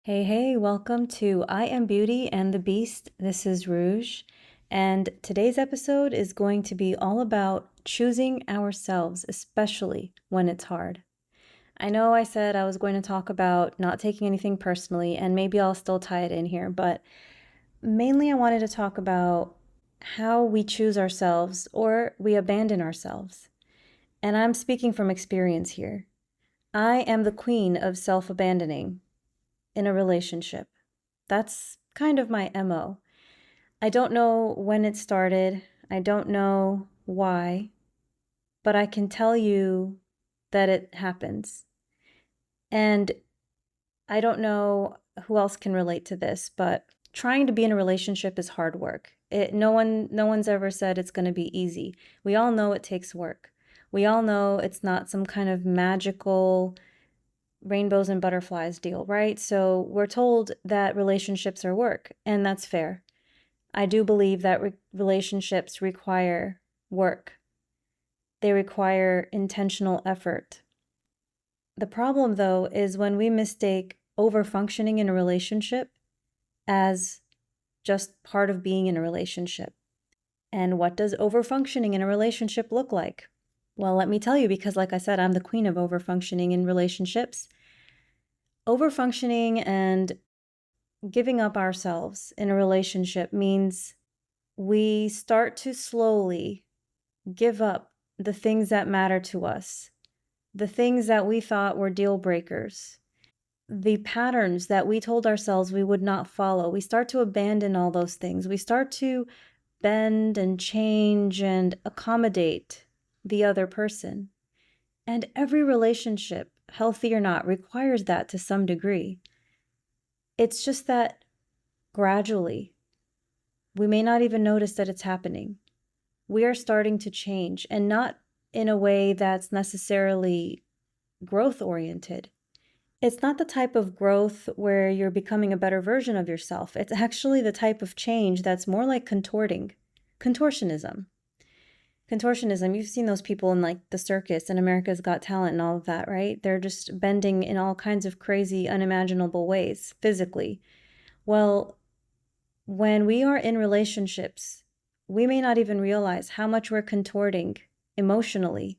Hey, welcome to I Am Beauty and the Beast. This is Rouge, and today's episode is going to be all about choosing ourselves, especially when it's hard. I know I said I was going to talk about not taking anything personally, and maybe I'll still tie it in here, but mainly I wanted to talk about how we choose ourselves or we abandon ourselves. And I'm speaking from experience here. I am the queen of self-abandoning in a relationship. That's kind of my MO. I don't know when it started. I don't know why, but I can tell you that it happens. And I don't know who else can relate to this, but trying to be in a relationship is hard work. No one's ever said it's going to be easy. We all know it takes work. We all know it's not some kind of magical rainbows and butterflies deal, right? So we're told that relationships are work, and that's fair. I do believe that relationships require work. They require intentional effort. The problem, though, is when we mistake over-functioning in a relationship as just part of being in a relationship. And what does over-functioning in a relationship look like? Well, let me tell you, because like I said, I'm the queen of over-functioning in relationships. Over-functioning and giving up ourselves in a relationship means we start to slowly give up the things that matter to us, the things that we thought were deal breakers, the patterns that we told ourselves we would not follow. We start to abandon all those things. We start to bend and change and accommodate the other person. And every relationship, healthy or not, requires that to some degree. It's just that gradually, we may not even notice that it's happening. We are starting to change, and not in a way that's necessarily growth-oriented. It's not the type of growth where you're becoming a better version of yourself. It's actually the type of change that's more like contortionism. Contortionism, you've seen those people in like the circus and America's Got Talent and all of that, right? They're just bending in all kinds of crazy, unimaginable ways physically. Well, when we are in relationships, we may not even realize how much we're contorting emotionally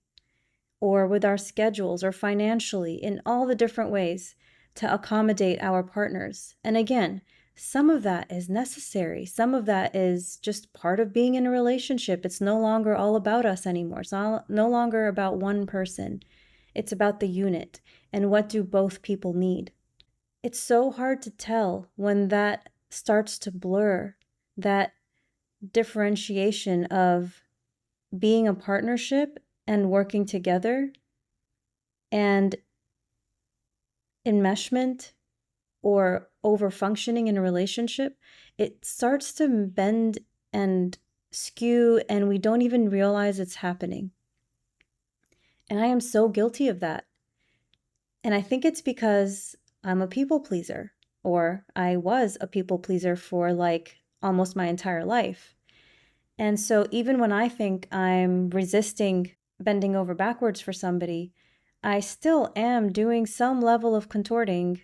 or with our schedules or financially in all the different ways to accommodate our partners. And again, some of that is necessary. Some of that is just part of being in a relationship. It's no longer all about us anymore. It's no longer about one person. It's about the unit and what do both people need. It's so hard to tell when that starts to blur, that differentiation of being a partnership and working together and enmeshment or over-functioning in a relationship. It starts to bend and skew, and we don't even realize it's happening. And I am so guilty of that. And I think it's because I'm a people pleaser, or I was a people pleaser for like almost my entire life. And so even when I think I'm resisting bending over backwards for somebody, I still am doing some level of contorting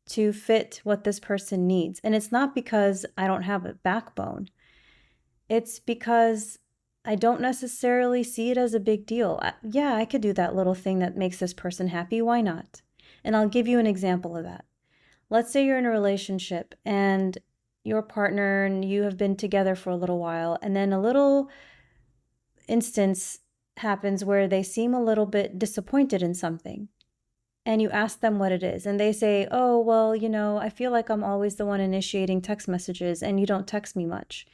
to fit what this person needs. And it's not because I don't have a backbone. It's because I don't necessarily see it as a big deal. Yeah, I could do that little thing that makes this person happy. Why not? And I'll give you an example of that. Let's say you're in a relationship and your partner and you have been together for a little while, and then a little instance happens where they seem a little bit disappointed in something. And you ask them what it is, and they say, oh, well, I feel like I'm always the one initiating text messages and you don't text me much.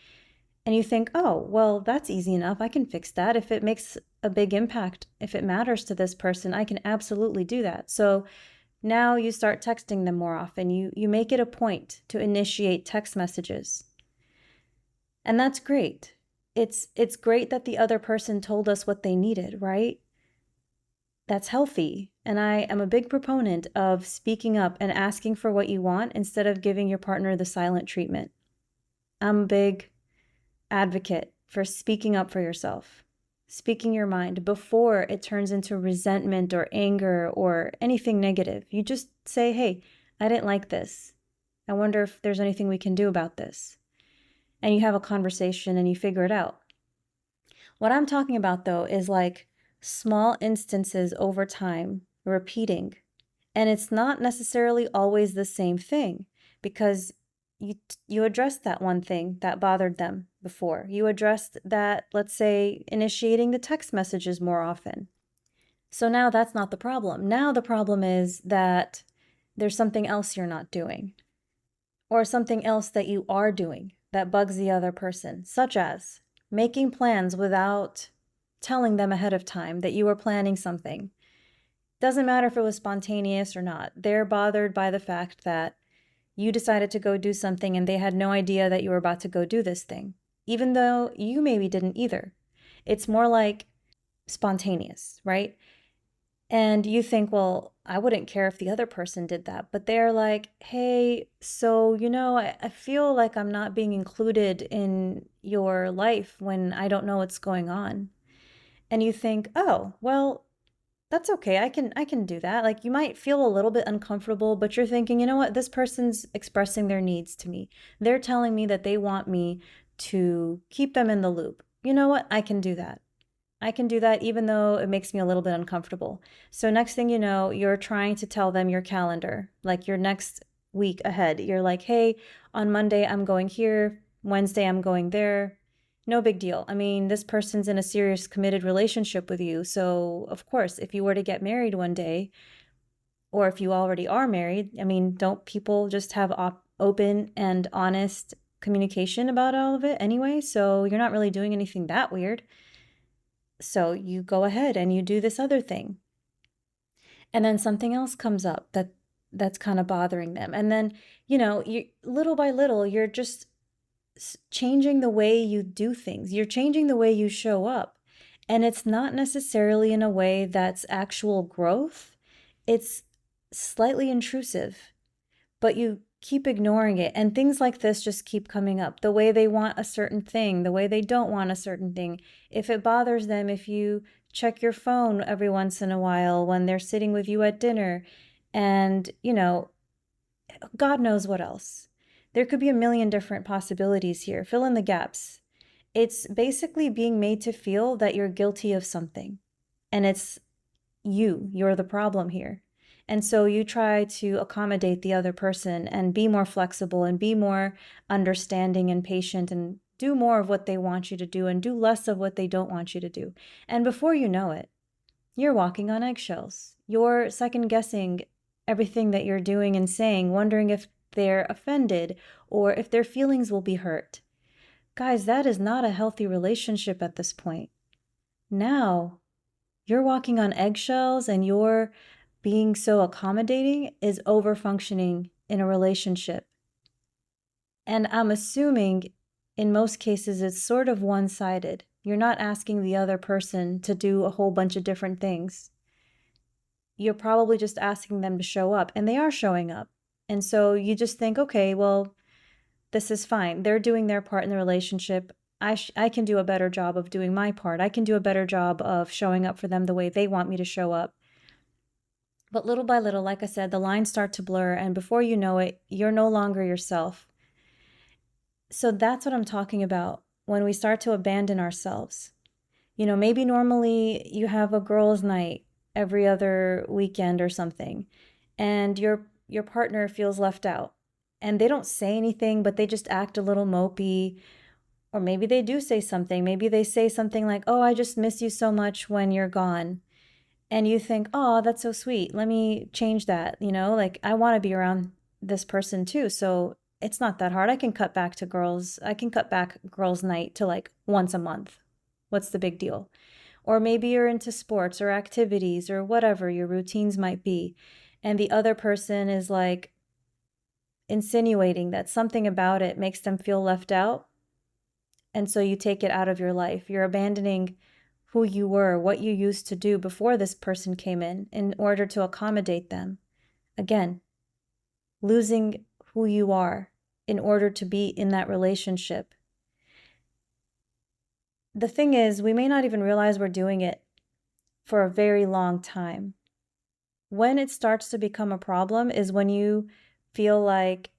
And you think, oh, well, that's easy enough. I can fix that. If it makes a big impact, if it matters to this person, I can absolutely do that. So now you start texting them more often. You make it a point to initiate text messages. And that's great. It's great that the other person told us what they needed, right? That's healthy. And I am a big proponent of speaking up and asking for what you want instead of giving your partner the silent treatment. I'm a big advocate for speaking up for yourself, speaking your mind before it turns into resentment or anger or anything negative. You just say, hey, I didn't like this. I wonder if there's anything we can do about this. And you have a conversation and you figure it out. What I'm talking about though is like small instances over time repeating. And it's not necessarily always the same thing because you addressed that one thing that bothered them before. You addressed that, let's say, initiating the text messages more often. So now that's not the problem. Now the problem is that there's something else you're not doing, or something else that you are doing that bugs the other person, such as making plans without telling them ahead of time that you were planning something. Doesn't matter if it was spontaneous or not. They're bothered by the fact that you decided to go do something and they had no idea that you were about to go do this thing, even though you maybe didn't either. It's more like spontaneous, right? And you think, well, I wouldn't care if the other person did that. But they're like, hey, so, I feel like I'm not being included in your life when I don't know what's going on. And you think, oh, well, that's okay. I can do that. Like you might feel a little bit uncomfortable, but you're thinking, you know what? This person's expressing their needs to me. They're telling me that they want me to keep them in the loop. You know what? I can do that. I can do that even though it makes me a little bit uncomfortable. So next thing you know, you're trying to tell them your calendar, like your next week ahead. You're like, hey, on Monday I'm going here, Wednesday I'm going there. No big deal. I mean, this person's in a serious committed relationship with you. So, of course, if you were to get married one day, or if you already are married, I mean, don't people just have open and honest communication about all of it anyway? So, you're not really doing anything that weird. So you go ahead and you do this other thing. And then something else comes up that's kind of bothering them. And then, you little by little, you're just changing the way you do things. You're changing the way you show up. And it's not necessarily in a way that's actual growth. It's slightly intrusive, but you keep ignoring it. And things like this just keep coming up. The way they want a certain thing, the way they don't want a certain thing. If it bothers them, if you check your phone every once in a while when they're sitting with you at dinner, and, God knows what else. There could be a million different possibilities here. Fill in the gaps. It's basically being made to feel that you're guilty of something. And it's you're the problem here. And so you try to accommodate the other person and be more flexible and be more understanding and patient and do more of what they want you to do and do less of what they don't want you to do. And before you know it, you're walking on eggshells. You're second guessing everything that you're doing and saying, wondering if they're offended or if their feelings will be hurt. Guys, that is not a healthy relationship at this point. Now, you're walking on eggshells and you're being so accommodating is over-functioning in a relationship. And I'm assuming in most cases it's sort of one-sided. You're not asking the other person to do a whole bunch of different things. You're probably just asking them to show up, and they are showing up. And so you just think, okay, well, this is fine. They're doing their part in the relationship. I can do a better job of doing my part. I can do a better job of showing up for them the way they want me to show up. But little by little, like I said, the lines start to blur, and before you know it, you're no longer yourself. So that's what I'm talking about when we start to abandon ourselves. Maybe normally you have a girls' night every other weekend or something, and your partner feels left out. And they don't say anything, but they just act a little mopey. Or maybe they do say something. Maybe they say something like, oh, I just miss you so much when you're gone. And you think, oh, that's so sweet. Let me change that. Like I want to be around this person too. So it's not that hard. I can cut back girls' night to like once a month. What's the big deal? Or maybe you're into sports or activities or whatever your routines might be. And the other person is like insinuating that something about it makes them feel left out. And so you take it out of your life. You're abandoning who you were, what you used to do before this person came in order to accommodate them. Again, losing who you are in order to be in that relationship. The thing is, we may not even realize we're doing it for a very long time. When it starts to become a problem is when you feel like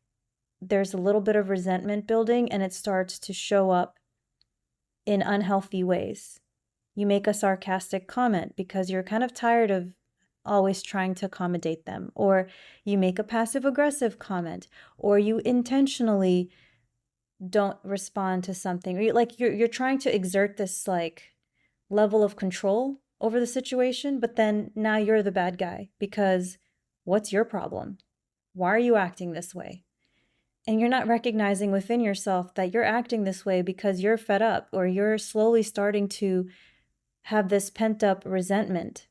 there's a little bit of resentment building and it starts to show up in unhealthy ways. You make a sarcastic comment because you're kind of tired of always trying to accommodate them, or you make a passive-aggressive comment, or you intentionally don't respond to something, or you're trying to exert this like level of control over the situation, but then now you're the bad guy because what's your problem? Why are you acting this way? And you're not recognizing within yourself that you're acting this way because you're fed up, or you're slowly starting to have this pent up resentment.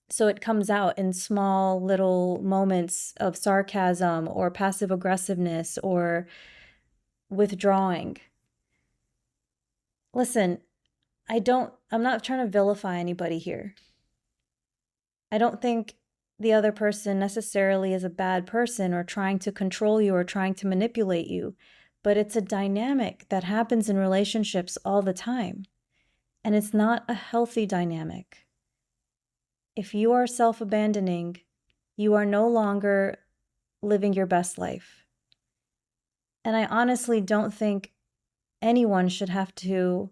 So it comes out in small little moments of sarcasm or passive aggressiveness or withdrawing. Listen, I'm not trying to vilify anybody here. I don't think the other person necessarily is a bad person or trying to control you or trying to manipulate you, but it's a dynamic that happens in relationships all the time. And it's not a healthy dynamic. If you are self-abandoning, you are no longer living your best life. And I honestly don't think anyone should have to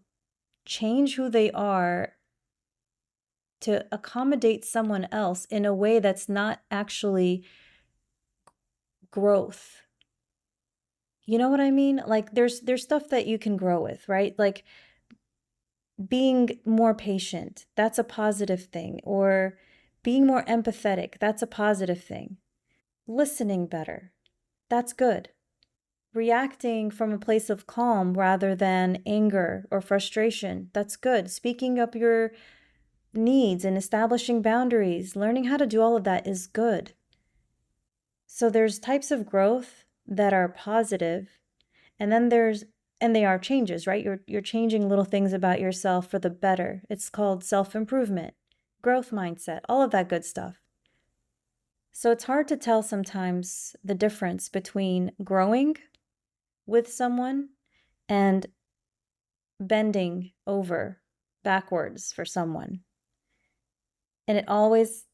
change who they are to accommodate someone else in a way that's not actually growth. You know what I mean? Like there's stuff that you can grow with, right? Like being more patient, that's a positive thing. Or being more empathetic, that's a positive thing. Listening better, that's good. Reacting from a place of calm rather than anger or frustration, that's good. Speaking up your needs and establishing boundaries, learning how to do all of that is good. So there's types of growth that are positive, and then they are changes, right? You're changing little things about yourself for the better. It's called self-improvement, growth mindset, all of that good stuff. So it's hard to tell sometimes the difference between growing with someone and bending over backwards for someone. And it always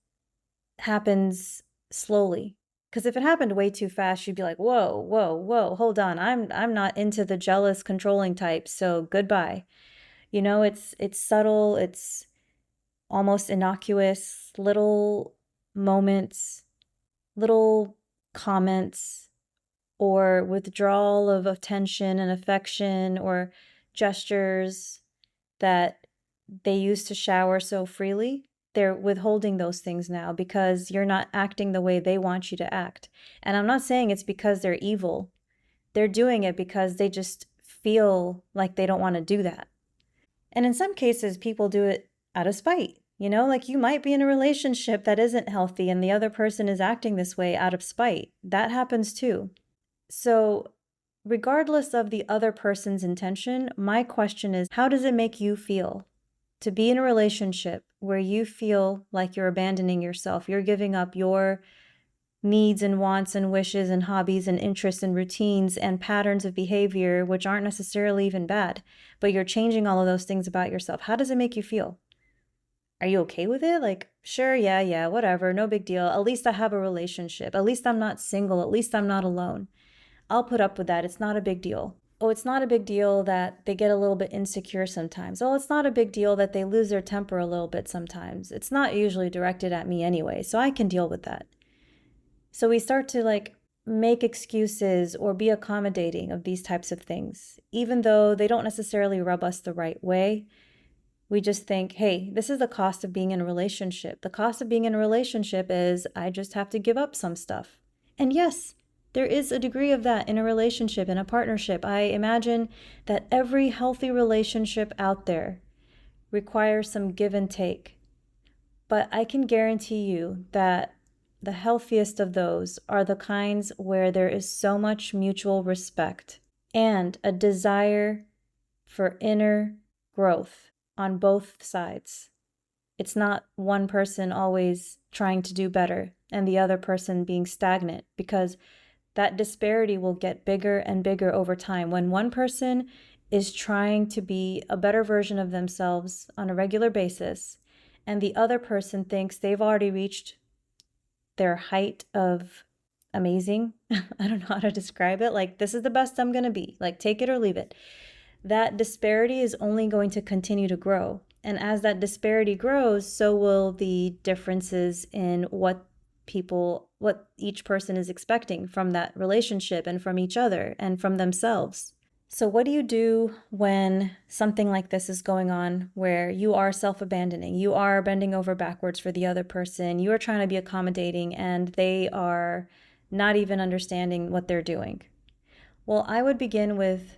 happens slowly. Because if it happened way too fast, you'd be like, whoa, whoa, whoa, hold on. I'm not into the jealous, controlling type, so goodbye. You know, it's subtle, it's almost innocuous, little moments, little comments, or withdrawal of attention and affection, or gestures that they used to shower so freely. They're withholding those things now because you're not acting the way they want you to act. And I'm not saying it's because they're evil. They're doing it because they just feel like they don't want to do that. And in some cases, people do it out of spite. You know, like you might be in a relationship that isn't healthy and the other person is acting this way out of spite. That happens too. So, regardless of the other person's intention, my question is, how does it make you feel to be in a relationship where you feel like you're abandoning yourself? You're giving up your needs and wants and wishes and hobbies and interests and routines and patterns of behavior, which aren't necessarily even bad, but you're changing all of those things about yourself. How does it make you feel? Are you okay with it? Like, sure, yeah, whatever, no big deal. At least I have a relationship. At least I'm not single. At least I'm not alone. I'll put up with that. It's not a big deal. Oh, it's not a big deal that they get a little bit insecure sometimes. Oh, it's not a big deal that they lose their temper a little bit sometimes. It's not usually directed at me anyway, so I can deal with that. So we start to like make excuses or be accommodating of these types of things, even though they don't necessarily rub us the right way. We just think, hey, this is the cost of being in a relationship. The cost of being in a relationship is I just have to give up some stuff. And yes, there is a degree of that in a relationship, in a partnership. I imagine that every healthy relationship out there requires some give and take. But I can guarantee you that the healthiest of those are the kinds where there is so much mutual respect and a desire for inner growth on both sides. It's not one person always trying to do better and the other person being stagnant, because that disparity will get bigger and bigger over time. When one person is trying to be a better version of themselves on a regular basis, and the other person thinks they've already reached their height of amazing. I don't know how to describe it. Like, this is the best I'm going to be. Like, take it or leave it. That disparity is only going to continue to grow. And as that disparity grows, so will the differences in what each person is expecting from that relationship and from each other and from themselves. So, what do you do when something like this is going on where you are self abandoning? You are bending over backwards for the other person. You are trying to be accommodating and they are not even understanding what they're doing. Well, I would begin with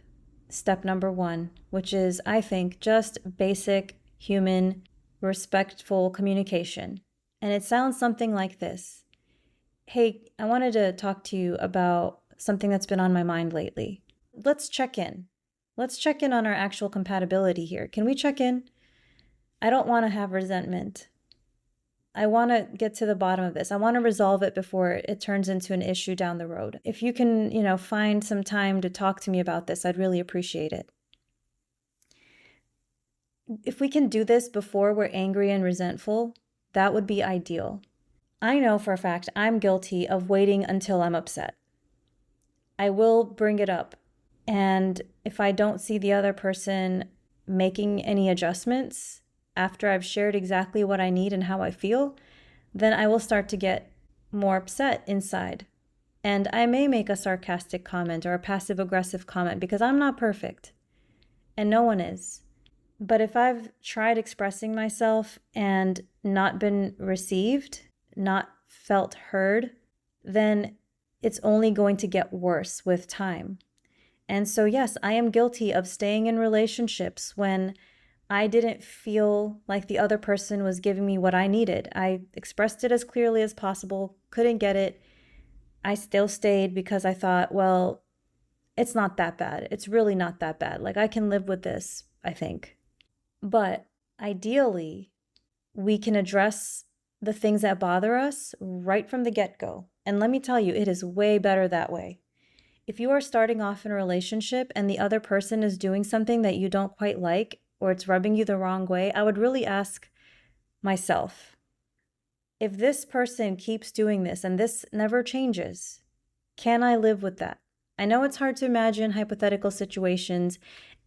step number one, which is, I think, just basic human, respectful communication. And it sounds something like this. Hey, I wanted to talk to you about something that's been on my mind lately. Let's check in. Let's check in on our actual compatibility here. Can we check in? I don't want to have resentment. I want to get to the bottom of this. I want to resolve it before it turns into an issue down the road. If you can, find some time to talk to me about this, I'd really appreciate it. If we can do this before we're angry and resentful, that would be ideal. I know for a fact I'm guilty of waiting until I'm upset. I will bring it up. And if I don't see the other person making any adjustments after I've shared exactly what I need and how I feel, then I will start to get more upset inside. And I may make a sarcastic comment or a passive-aggressive comment because I'm not perfect. And no one is. But if I've tried expressing myself and not been received, not felt heard, then it's only going to get worse with time. And so, yes, I am guilty of staying in relationships when I didn't feel like the other person was giving me what I needed. I expressed it as clearly as possible, couldn't get it. I still stayed because I thought, well, it's not that bad. It's really not that bad. Like, I can live with this, I think. But ideally, we can address the things that bother us right from the get-go. And let me tell you, it is way better that way. If you are starting off in a relationship and the other person is doing something that you don't quite like, or it's rubbing you the wrong way, I would really ask myself, if this person keeps doing this and this never changes, can I live with that? I know it's hard to imagine hypothetical situations,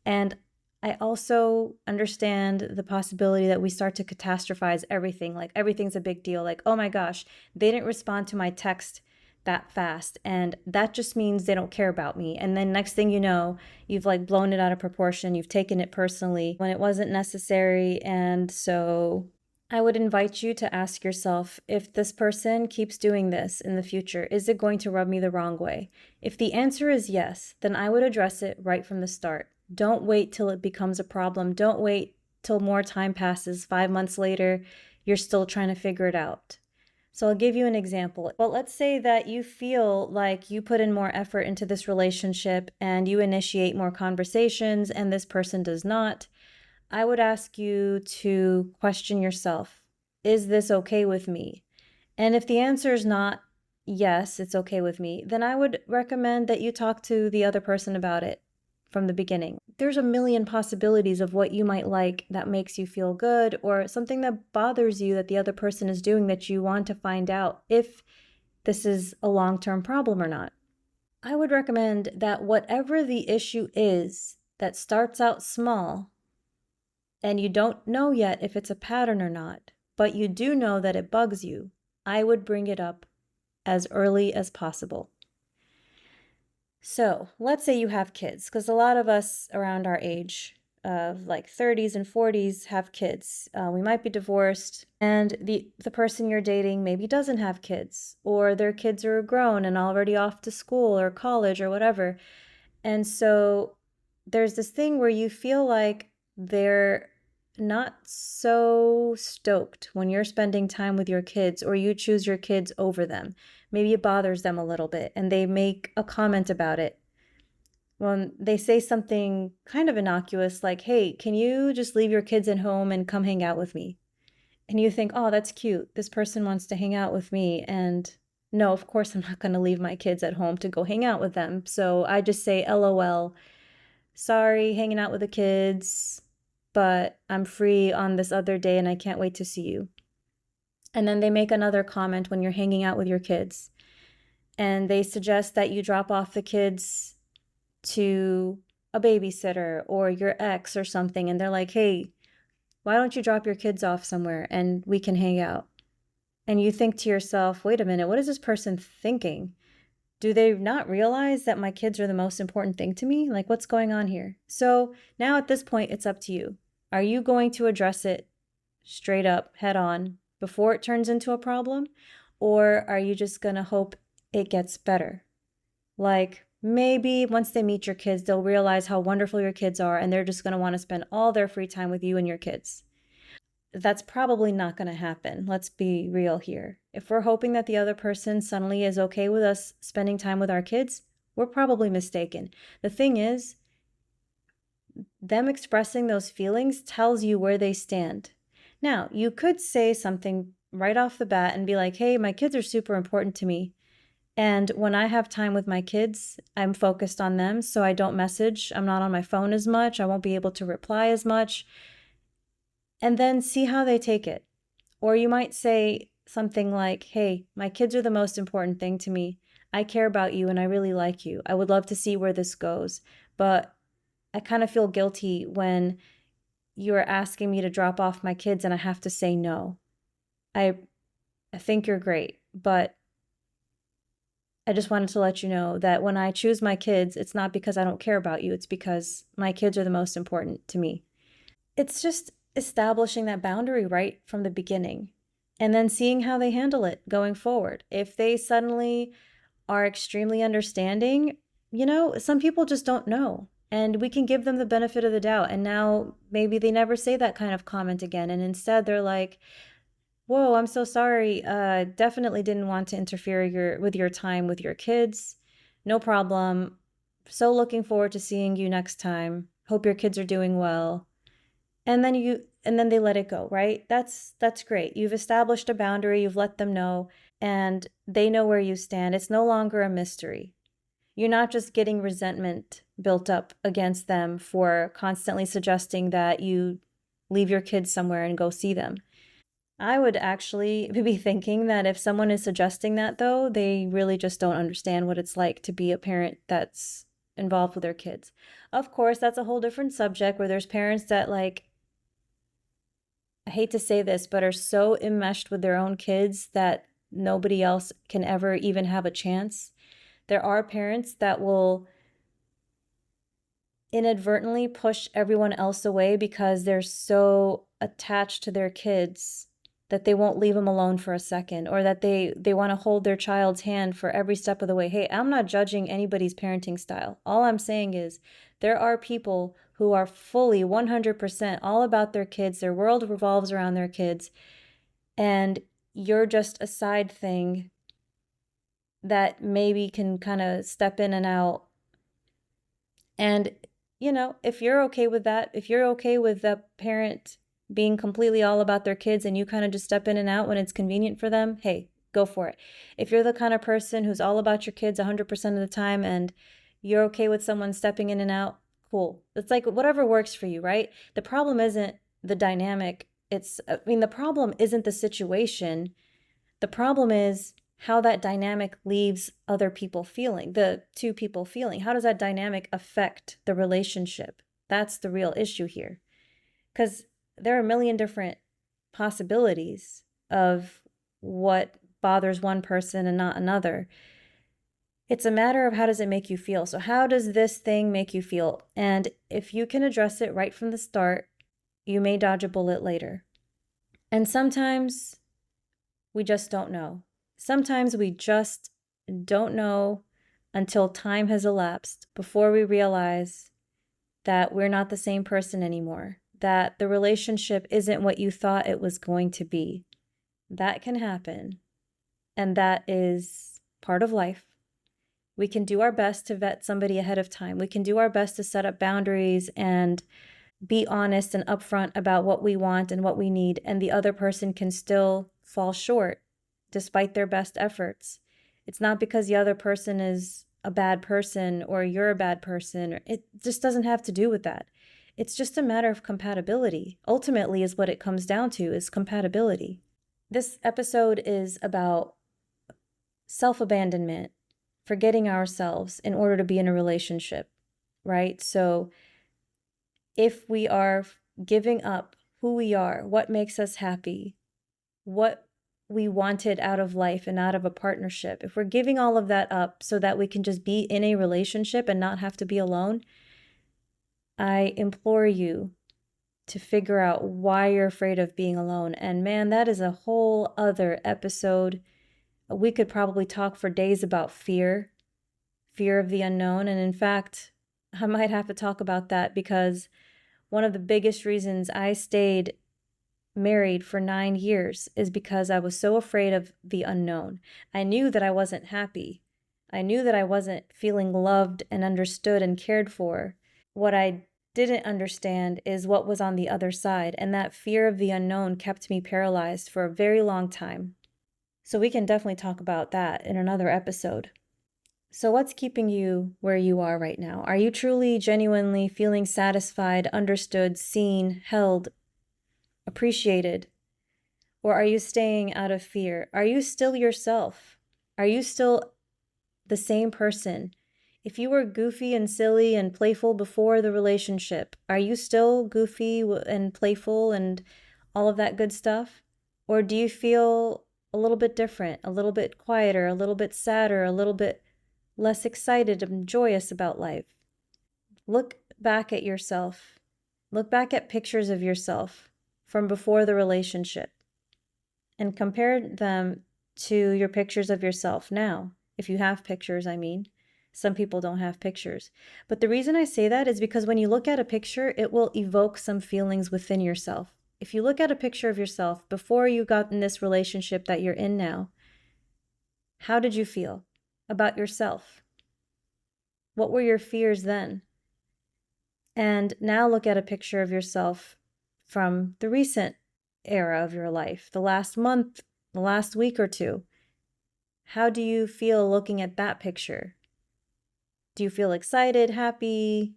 and I also understand the possibility that we start to catastrophize everything. Like, everything's a big deal. Like, oh my gosh, they didn't respond to my text that fast, and that just means they don't care about me. And then next thing you know, you've like blown it out of proportion. You've taken it personally when it wasn't necessary. And so I would invite you to ask yourself, if this person keeps doing this in the future, is it going to rub me the wrong way? If the answer is yes, then I would address it right from the start. Don't wait till it becomes a problem. Don't wait till more time passes. 5 months later, you're still trying to figure it out. So I'll give you an example. Well, let's say that you feel like you put in more effort into this relationship and you initiate more conversations and this person does not. I would ask you to question yourself. Is this okay with me? And if the answer is not yes, it's okay with me, then I would recommend that you talk to the other person about it from the beginning. There's a million possibilities of what you might like that makes you feel good, or something that bothers you that the other person is doing that you want to find out if this is a long-term problem or not. I would recommend that whatever the issue is that starts out small and you don't know yet if it's a pattern or not, but you do know that it bugs you, I would bring it up as early as possible. So let's say you have kids, because a lot of us around our age of like 30s and 40s have kids. We might be divorced, and the person you're dating maybe doesn't have kids, or their kids are grown and already off to school or college or whatever. And so there's this thing where you feel like they're not so stoked when you're spending time with your kids, or you choose your kids over them. Maybe it bothers them a little bit and they make a comment about it. When they say something kind of innocuous like, hey, can you just leave your kids at home and come hang out with me? And you think, oh, that's cute. This person wants to hang out with me. And no, of course, I'm not going to leave my kids at home to go hang out with them. So I just say, LOL, sorry, hanging out with the kids, but I'm free on this other day and I can't wait to see you. And then they make another comment when you're hanging out with your kids. and they suggest that you drop off the kids to a babysitter or your ex or something, and they're like, hey, why don't you drop your kids off somewhere and we can hang out? And you think to yourself, wait a minute, what is this person thinking? Do they not realize that my kids are the most important thing to me? Like, what's going on here? So now at this point, it's up to you. Are you going to address it straight up, head on, before it turns into a problem? Or are you just going to hope it gets better? Like, maybe once they meet your kids, they'll realize how wonderful your kids are, and they're just going to want to spend all their free time with you and your kids. That's probably not going to happen. Let's be real here. If we're hoping that the other person suddenly is okay with us spending time with our kids, we're probably mistaken. The thing is, them expressing those feelings tells you where they stand. Now, you could say something right off the bat and be like, hey, my kids are super important to me. And when I have time with my kids, I'm focused on them. So I don't message. I'm not on my phone as much. I won't be able to reply as much. And then see how they take it. Or you might say something like, hey, my kids are the most important thing to me. I care about you and I really like you. I would love to see where this goes. But I kind of feel guilty when you're asking me to drop off my kids and I have to say no. I think you're great, but I just wanted to let you know that when I choose my kids, it's not because I don't care about you. It's because my kids are the most important to me. It's just establishing that boundary right from the beginning and then seeing how they handle it going forward. If they suddenly are extremely understanding, some people just don't know. And we can give them the benefit of the doubt. And now maybe they never say that kind of comment again. And instead they're like, whoa, I'm so sorry. Definitely didn't want to interfere with your time with your kids. No problem. So looking forward to seeing you next time. Hope your kids are doing well. And then they let it go, right? That's great. You've established a boundary, you've let them know, and they know where you stand. It's no longer a mystery. You're not just getting resentment built up against them for constantly suggesting that you leave your kids somewhere and go see them. I would actually be thinking that if someone is suggesting that, though, they really just don't understand what it's like to be a parent that's involved with their kids. Of course, that's a whole different subject where there's parents that, like, I hate to say this, but are so enmeshed with their own kids that nobody else can ever even have a chance. There are parents that will inadvertently push everyone else away because they're so attached to their kids that they won't leave them alone for a second, or that they want to hold their child's hand for every step of the way. Hey, I'm not judging anybody's parenting style. All I'm saying is there are people who are fully 100% all about their kids. Their world revolves around their kids, and you're just a side thing that maybe can kind of step in and out. And if you're okay with that, if you're okay with the parent being completely all about their kids and you kind of just step in and out when it's convenient for them, hey, go for it. If you're the kind of person who's all about your kids 100% of the time and you're okay with someone stepping in and out, cool. It's like whatever works for you, right? The problem isn't the dynamic. The problem isn't the situation. The problem is how that dynamic leaves other people feeling, the two people feeling. How does that dynamic affect the relationship? That's the real issue here. Because there are a million different possibilities of what bothers one person and not another. It's a matter of how does it make you feel. So how does this thing make you feel? And if you can address it right from the start, you may dodge a bullet later. And sometimes we just don't know. Sometimes we just don't know until time has elapsed before we realize that we're not the same person anymore, that the relationship isn't what you thought it was going to be. That can happen, and that is part of life. We can do our best to vet somebody ahead of time. We can do our best to set up boundaries and be honest and upfront about what we want and what we need, and the other person can still fall short despite their best efforts. It's not because the other person is a bad person or you're a bad person. It just doesn't have to do with that. It's just a matter of compatibility. Ultimately is what it comes down to, is compatibility. This episode is about self-abandonment forgetting ourselves in order to be in a relationship, right? So if we are giving up who we are, what makes us happy, what we wanted out of life and out of a partnership, if we're giving all of that up so that we can just be in a relationship and not have to be alone, I implore you to figure out why you're afraid of being alone. And man, that is a whole other episode. We could probably talk for days about fear of the unknown. And in fact, I might have to talk about that because one of the biggest reasons I stayed married for 9 years is because I was so afraid of the unknown. I knew that I wasn't happy. I knew that I wasn't feeling loved and understood and cared for. What I didn't understand is what was on the other side, and that fear of the unknown kept me paralyzed for a very long time. So we can definitely talk about that in another episode. So what's keeping you where you are right now? Are you truly, genuinely feeling satisfied, understood, seen, held, appreciated? Or are you staying out of fear? Are you still yourself? Are you still the same person? If you were goofy and silly and playful before the relationship, are you still goofy and playful and all of that good stuff? Or do you feel a little bit different, a little bit quieter, a little bit sadder, a little bit less excited and joyous about life? Look back at yourself. Look back at pictures of yourself from before the relationship and compare them to your pictures of yourself now. If you have pictures, I mean. Some people don't have pictures. But the reason I say that is because when you look at a picture, it will evoke some feelings within yourself. If you look at a picture of yourself before you got in this relationship that you're in now, how did you feel about yourself? What were your fears then? And now look at a picture of yourself from the recent era of your life, the last month, the last week or two. How do you feel looking at that picture? Do you feel excited, happy?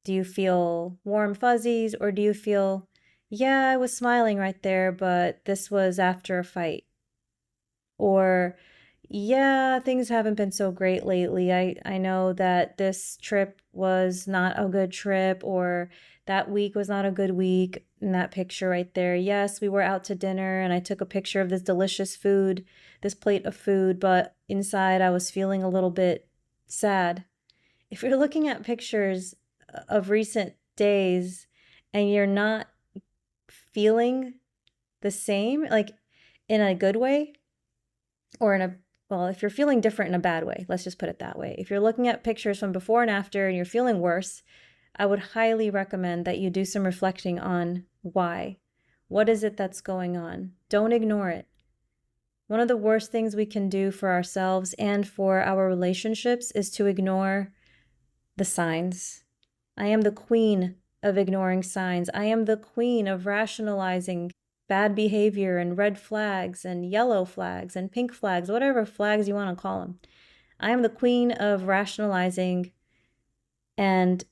Do you feel warm fuzzies? Or do you feel, yeah, I was smiling right there, but this was after a fight? Or, yeah, things haven't been so great lately. I know that this trip was not a good trip, or that week was not a good week. In that picture right there, yes, we were out to dinner and I took a picture of this delicious food, this plate of food, but inside I was feeling a little bit sad. If you're looking at pictures of recent days and you're not feeling the same, like in a good way, or in a, well, if you're feeling different in a bad way, let's just put it that way. If you're looking at pictures from before and after and you're feeling worse, I would highly recommend that you do some reflecting on why. What is it that's going on? Don't ignore it. One of the worst things we can do for ourselves and for our relationships is to ignore the signs. I am the queen of ignoring signs. I am the queen of rationalizing bad behavior and red flags and yellow flags and pink flags, whatever flags you want to call them. I am the queen of rationalizing and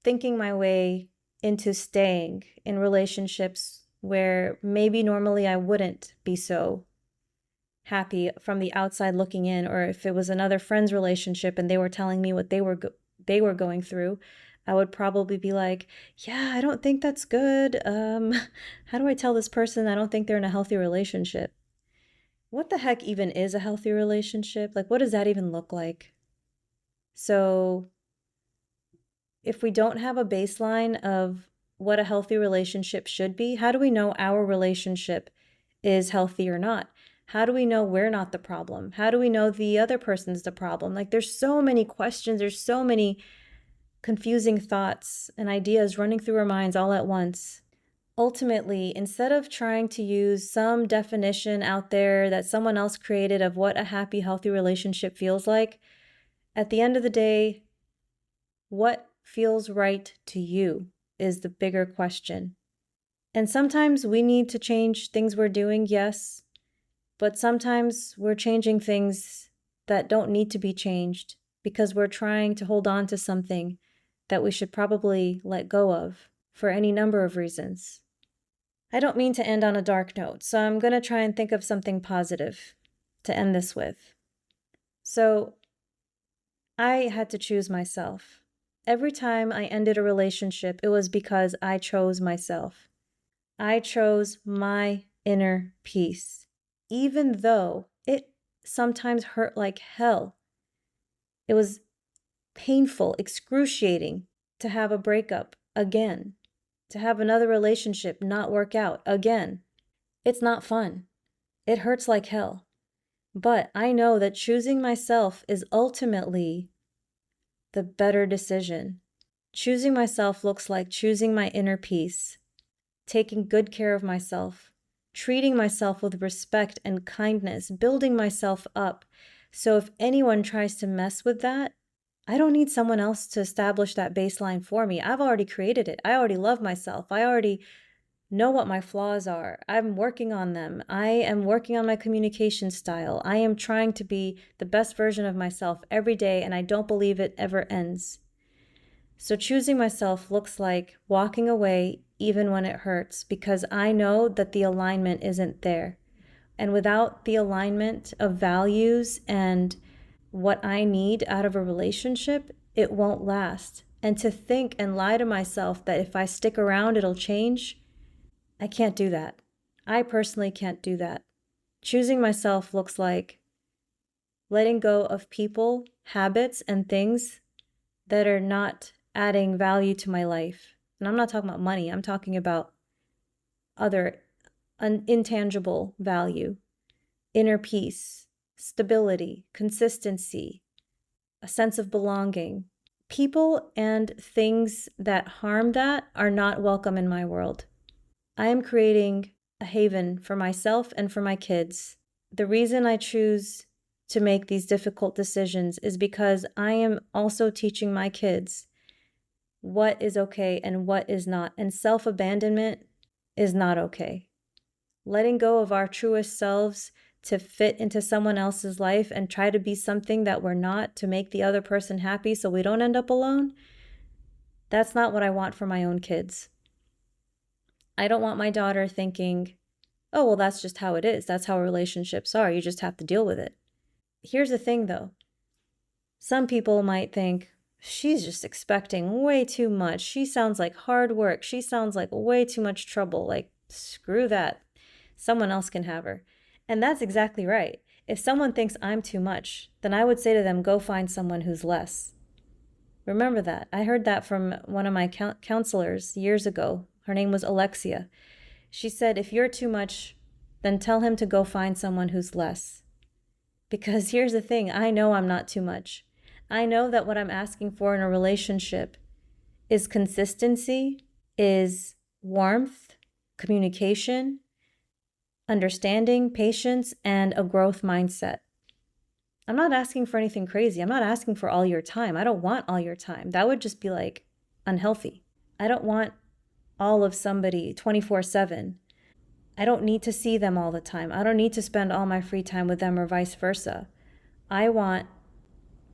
thinking my way into staying in relationships where maybe normally I wouldn't be so happy from the outside looking in, or if it was another friend's relationship and they were telling me what they were going through, I would probably be like, yeah, I don't think that's good. How do I tell this person I don't think they're in a healthy relationship? What the heck even is a healthy relationship? Like, what does that even look like? So if we don't have a baseline of what a healthy relationship should be, how do we know our relationship is healthy or not? How do we know we're not the problem? How do we know the other person's the problem? Like, there's so many questions, there's so many confusing thoughts and ideas running through our minds all at once. Ultimately, instead of trying to use some definition out there that someone else created of what a happy, healthy relationship feels like, at the end of the day, what feels right to you is the bigger question. And sometimes we need to change things we're doing, yes, but sometimes we're changing things that don't need to be changed because we're trying to hold on to something that we should probably let go of for any number of reasons. I don't mean to end on a dark note, so I'm going to try and think of something positive to end this with. So I had to choose myself. Every time I ended a relationship, it was because I chose myself. I chose my inner peace, even though it sometimes hurt like hell. It was painful, excruciating to have a breakup again, to have another relationship not work out again. It's not fun. It hurts like hell. But I know that choosing myself is ultimately the better decision. Choosing myself looks like choosing my inner peace, taking good care of myself, treating myself with respect and kindness, building myself up. So if anyone tries to mess with that, I don't need someone else to establish that baseline for me. I've already created it. I already love myself. I already know what my flaws are. I'm working on them. I am working on my communication style. I am trying to be the best version of myself every day, and I don't believe it ever ends. So choosing myself looks like walking away even when it hurts, because I know that the alignment isn't there. And without the alignment of values and what I need out of a relationship, it won't last. And to think and lie to myself that if I stick around, it'll change, I can't do that. I personally can't do that. Choosing myself looks like letting go of people, habits, and things that are not adding value to my life. And I'm not talking about money, I'm talking about other intangible value, inner peace, stability, consistency, a sense of belonging. People and things that harm that are not welcome in my world. I am creating a haven for myself and for my kids. The reason I choose to make these difficult decisions is because I am also teaching my kids what is okay and what is not. And self-abandonment is not okay. Letting go of our truest selves to fit into someone else's life and try to be something that we're not to make the other person happy so we don't end up alone, that's not what I want for my own kids. I don't want my daughter thinking, oh, well, that's just how it is. That's how relationships are. You just have to deal with it. Here's the thing, though. Some people might think, she's just expecting way too much. She sounds like hard work. She sounds like way too much trouble. Like, screw that. Someone else can have her. And that's exactly right. If someone thinks I'm too much, then I would say to them, go find someone who's less. Remember that. I heard that from one of my counselors years ago. Her name was Alexia. She said, if you're too much, then tell him to go find someone who's less. Because here's the thing, I know I'm not too much. I know that what I'm asking for in a relationship is consistency, is warmth, communication, understanding, patience, and a growth mindset. I'm not asking for anything crazy. I'm not asking for all your time. I don't want all your time. That would just be like unhealthy. I don't want all of somebody 24/7. I don't need to see them all the time. I don't need to spend all my free time with them or vice versa. I want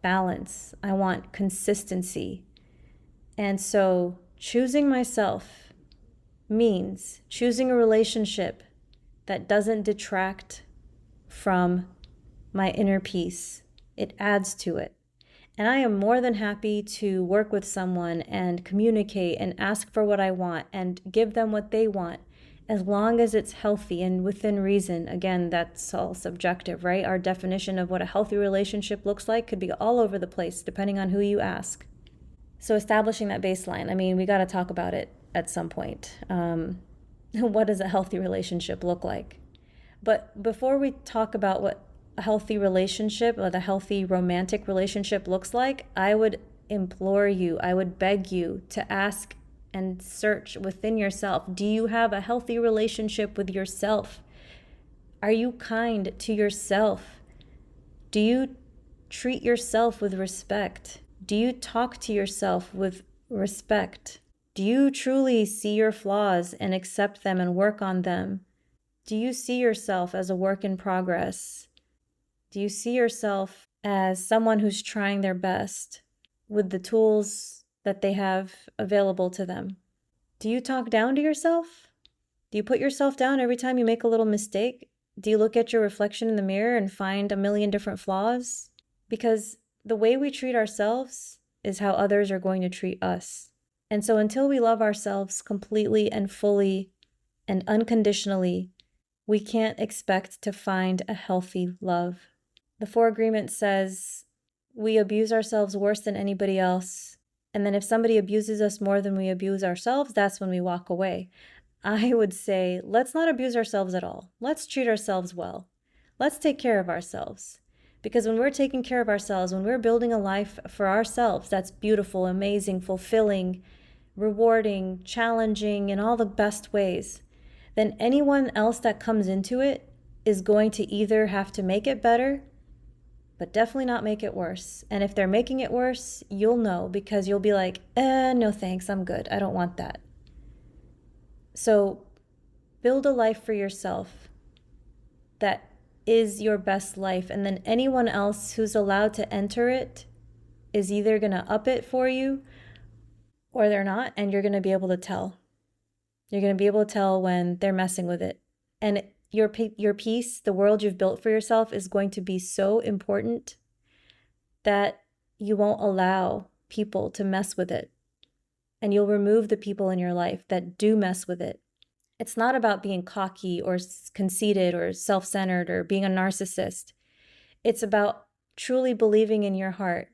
balance. I want consistency. And so choosing myself means choosing a relationship that doesn't detract from my inner peace. It adds to it. And I am more than happy to work with someone and communicate and ask for what I want and give them what they want, as long as it's healthy and within reason. Again, that's all subjective, right? Our definition of what a healthy relationship looks like could be all over the place, depending on who you ask. So establishing that baseline, I mean, we got to talk about it at some point. What does a healthy relationship look like? But before we talk about what a healthy relationship or the healthy romantic relationship looks like, I would implore you, I would beg you to ask and search within yourself. Do you have a healthy relationship with yourself? Are you kind to yourself? Do you treat yourself with respect? Do you talk to yourself with respect? Do you truly see your flaws and accept them and work on them? Do you see yourself as a work in progress? Do you see yourself as someone who's trying their best with the tools that they have available to them? Do you talk down to yourself? Do you put yourself down every time you make a little mistake? Do you look at your reflection in the mirror and find a million different flaws? Because the way we treat ourselves is how others are going to treat us. And so until we love ourselves completely and fully and unconditionally, we can't expect to find a healthy love. The Four Agreements says we abuse ourselves worse than anybody else. And then if somebody abuses us more than we abuse ourselves, that's when we walk away. I would say, let's not abuse ourselves at all. Let's treat ourselves well. Let's take care of ourselves. Because when we're taking care of ourselves, when we're building a life for ourselves that's beautiful, amazing, fulfilling, rewarding, challenging, in all the best ways, then anyone else that comes into it is going to either have to make it better, but definitely not make it worse. And if they're making it worse, you'll know, because you'll be like, no thanks, I'm good. I don't want that. So build a life for yourself that is your best life. And then anyone else who's allowed to enter it is either going to up it for you or they're not. And you're going to be able to tell. You're going to be able to tell when they're messing with it. And your peace, the world you've built for yourself, is going to be so important that you won't allow people to mess with it. And you'll remove the people in your life that do mess with it. It's not about being cocky or conceited or self-centered or being a narcissist. It's about truly believing in your heart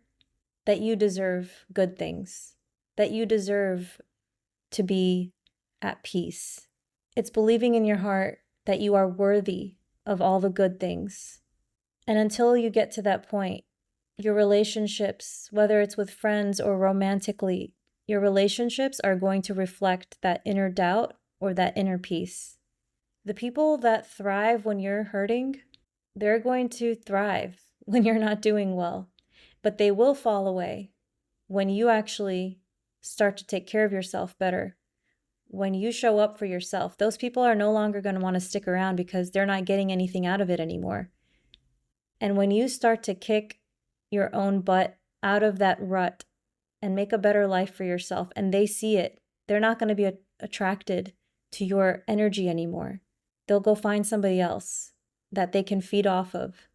that you deserve good things, that you deserve to be at peace. It's believing in your heart that you are worthy of all the good things. And until you get to that point, your relationships, whether it's with friends or romantically, your relationships are going to reflect that inner doubt or that inner peace. The people that thrive when you're hurting, they're going to thrive when you're not doing well. But they will fall away when you actually start to take care of yourself better. When you show up for yourself, those people are no longer going to want to stick around because they're not getting anything out of it anymore. And when you start to kick your own butt out of that rut and make a better life for yourself, and they see it, they're not going to be attracted to your energy anymore. They'll go find somebody else that they can feed off of.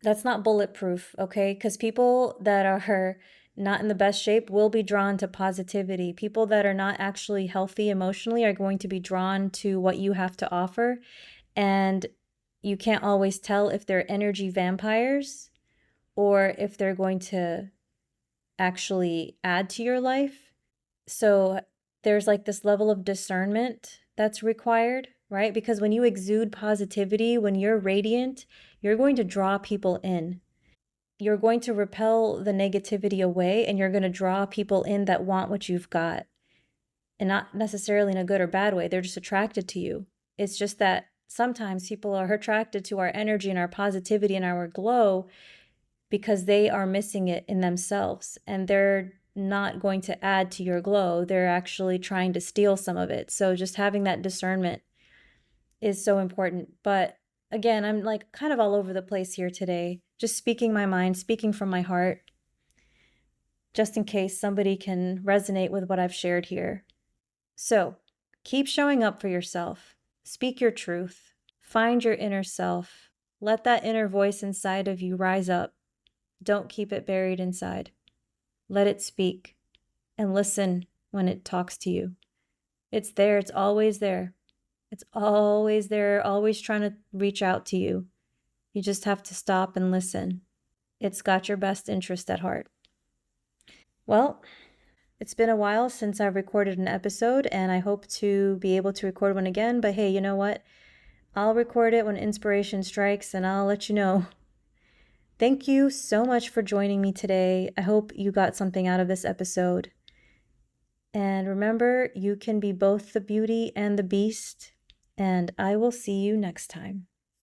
That's not bulletproof, okay? Because people that are not in the best shape will be drawn to positivity. People that are not actually healthy emotionally are going to be drawn to what you have to offer. And you can't always tell if they're energy vampires or if they're going to actually add to your life. So there's like this level of discernment that's required, right? Because when you exude positivity, when you're radiant, you're going to draw people in. You're going to repel the negativity away, and you're going to draw people in that want what you've got. And not necessarily in a good or bad way. They're just attracted to you. It's just that sometimes people are attracted to our energy and our positivity and our glow because they are missing it in themselves, and they're not going to add to your glow. They're actually trying to steal some of it. So just having that discernment is so important. But again, I'm like kind of all over the place here today, just speaking my mind, speaking from my heart, just in case somebody can resonate with what I've shared here. So keep showing up for yourself. Speak your truth. Find your inner self. Let that inner voice inside of you rise up. Don't keep it buried inside. Let it speak and listen when it talks to you. It's there. It's always there. It's always there, always trying to reach out to you. You just have to stop and listen. It's got your best interest at heart. Well, it's been a while since I've recorded an episode, and I hope to be able to record one again. But hey, you know what? I'll record it when inspiration strikes, and I'll let you know. Thank you so much for joining me today. I hope you got something out of this episode. And remember, you can be both the beauty and the beast. And I will see you next time.